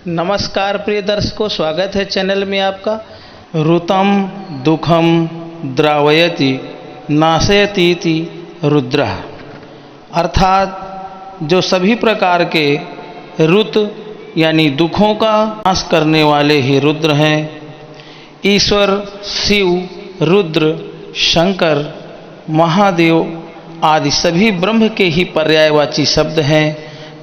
नमस्कार प्रिय दर्शकों, स्वागत है चैनल में आपका। ऋतं दुखम द्रावयति नाशयतीति रुद्रः, अर्थात जो सभी प्रकार के ऋत यानी दुखों का नाश करने वाले ही रुद्र हैं। ईश्वर शिव, रुद्र, शंकर, महादेव आदि सभी ब्रह्म के ही पर्यायवाची शब्द हैं।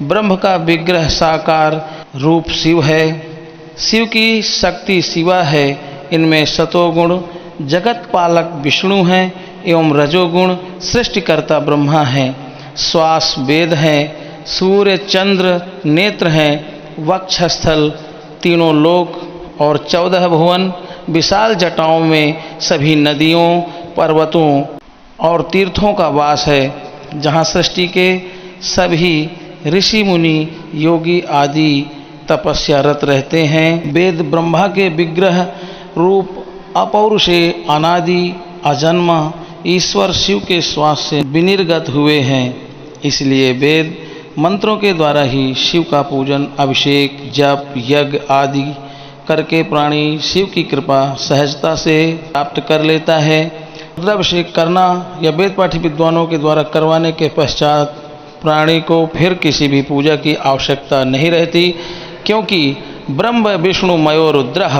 ब्रह्म का विग्रह साकार रूप शिव है। शिव की शक्ति शिवा है। इनमें सतोगुण जगत पालक विष्णु हैं एवं रजोगुण सृष्टिकर्ता ब्रह्मा हैं। श्वास वेद हैं। सूर्य चंद्र नेत्र हैं। वक्षस्थल तीनों लोक और 14 भुवन विशाल जटाओं में सभी नदियों, पर्वतों और तीर्थों का वास है, जहाँ सृष्टि के सभी ऋषि मुनि योगी आदि तपस्यारत रहते हैं। वेद ब्रह्मा के विग्रह रूप अपौरुषे अनादि अजन्मा ईश्वर शिव के श्वास से विनिर्गत हुए हैं। इसलिए वेद मंत्रों के द्वारा ही शिव का पूजन, अभिषेक, जप, यज्ञ आदि करके प्राणी शिव की कृपा सहजता से प्राप्त कर लेता है। रुद्राभिषेक करना या वेद पाठी विद्वानों के द्वारा करवाने के पश्चात प्राणी को फिर किसी भी पूजा की आवश्यकता नहीं रहती, क्योंकि ब्रह्म विष्णु मयो रुद्रः,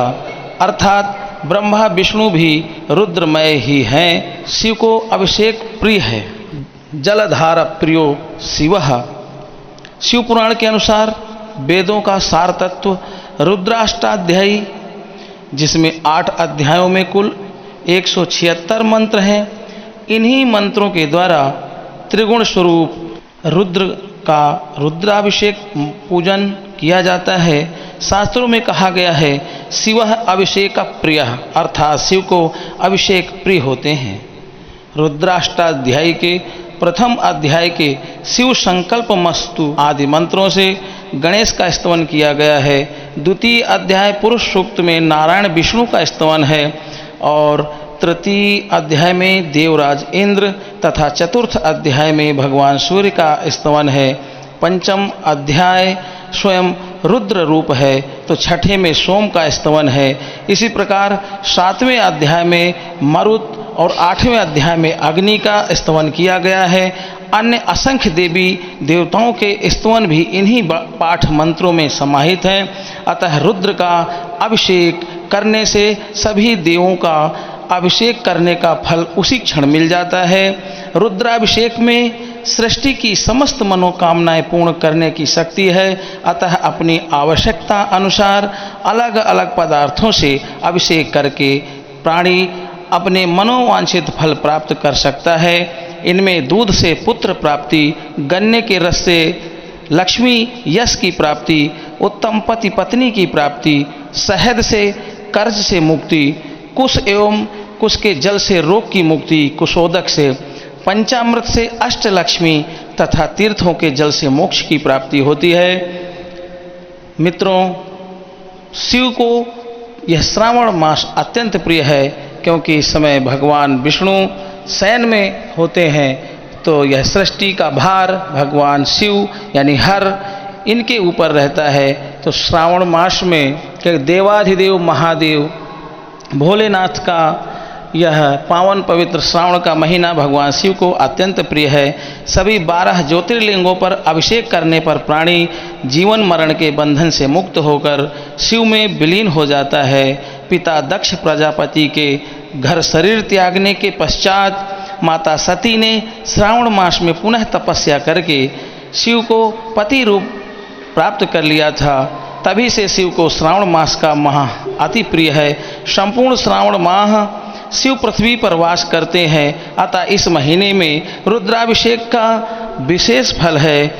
अर्थात ब्रह्मा विष्णु भी रुद्रमय ही हैं। शिव को अभिषेक प्रिय है। जलधार प्रियो शिवः। शिव पुराण के अनुसार वेदों का सार तत्व रुद्राष्टाध्यायी, जिसमें 8 अध्यायों में कुल 176 मंत्र हैं। इन्हीं मंत्रों के द्वारा त्रिगुण स्वरूप रुद्र का रुद्राभिषेक पूजन किया जाता है। शास्त्रों में कहा गया है, शिवः अभिषेक प्रियः, अर्थात शिव को अभिषेक प्रिय होते हैं। रुद्राष्टाध्यायी के प्रथम अध्याय के शिव संकल्प मस्तु आदि मंत्रों से गणेश का स्तवन किया गया है। द्वितीय अध्याय पुरुष सूक्त में नारायण विष्णु का स्तवन है और तृतीय अध्याय में देवराज इंद्र तथा चतुर्थ अध्याय में भगवान सूर्य का स्तवन है। पंचम अध्याय स्वयं रुद्र रूप है, तो छठे में सोम का स्तवन है। इसी प्रकार 7वें अध्याय में मरुत और 8वें अध्याय में अग्नि का स्तवन किया गया है। अन्य असंख्य देवी देवताओं के स्तवन भी इन्हीं पाठ मंत्रों में समाहित हैं। अतः रुद्र का अभिषेक करने से सभी देवों का अभिषेक करने का फल उसी क्षण मिल जाता है। रुद्राभिषेक में सृष्टि की समस्त मनोकामनाएं पूर्ण करने की शक्ति है। अतः अपनी आवश्यकता अनुसार अलग अलग पदार्थों से अभिषेक करके प्राणी अपने मनोवांछित फल प्राप्त कर सकता है। इनमें दूध से पुत्र प्राप्ति, गन्ने के रस से लक्ष्मी यश की प्राप्ति, उत्तम पति पत्नी की प्राप्ति, शहद से कर्ज से मुक्ति, कुश एवं कुश के जल से रोग की मुक्ति, कुशोदक से, पंचामृत से अष्टलक्ष्मी तथा तीर्थों के जल से मोक्ष की प्राप्ति होती है। मित्रों, शिव को यह श्रावण मास अत्यंत प्रिय है, क्योंकि इस समय भगवान विष्णु शयन में होते हैं, तो यह सृष्टि का भार भगवान शिव यानी हर इनके ऊपर रहता है। तो श्रावण मास में देवाधिदेव महादेव भोलेनाथ का यह पावन पवित्र श्रावण का महीना भगवान शिव को अत्यंत प्रिय है। सभी 12 ज्योतिर्लिंगों पर अभिषेक करने पर प्राणी जीवन मरण के बंधन से मुक्त होकर शिव में विलीन हो जाता है। पिता दक्ष प्रजापति के घर शरीर त्यागने के पश्चात माता सती ने श्रावण मास में पुनः तपस्या करके शिव को पति रूप प्राप्त कर लिया था। तभी से शिव को श्रावण मास का माह अति प्रिय है। संपूर्ण श्रावण माह शिव पृथ्वी पर वास करते हैं। अतः इस महीने में रुद्राभिषेक का विशेष फल है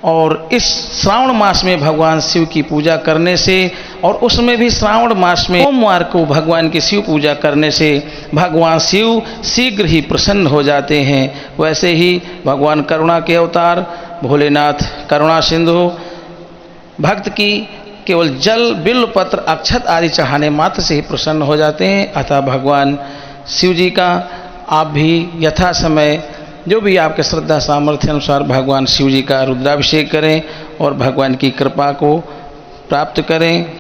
और इस श्रावण मास में भगवान शिव की पूजा करने से और उसमें भी श्रावण मास में सोमवार को भगवान की शिव पूजा करने से भगवान शिव शीघ्र ही प्रसन्न हो जाते हैं। वैसे ही भगवान करुणा के अवतार भोलेनाथ करुणा सिंधु भक्त की केवल जल, बिल्व पत्र, अक्षत आदि चढ़ाने मात्र से ही प्रसन्न हो जाते हैं। अतः भगवान शिव जी का आप भी यथा समय जो भी आपके श्रद्धा सामर्थ्य अनुसार भगवान शिव जी का रुद्राभिषेक करें और भगवान की कृपा को प्राप्त करें।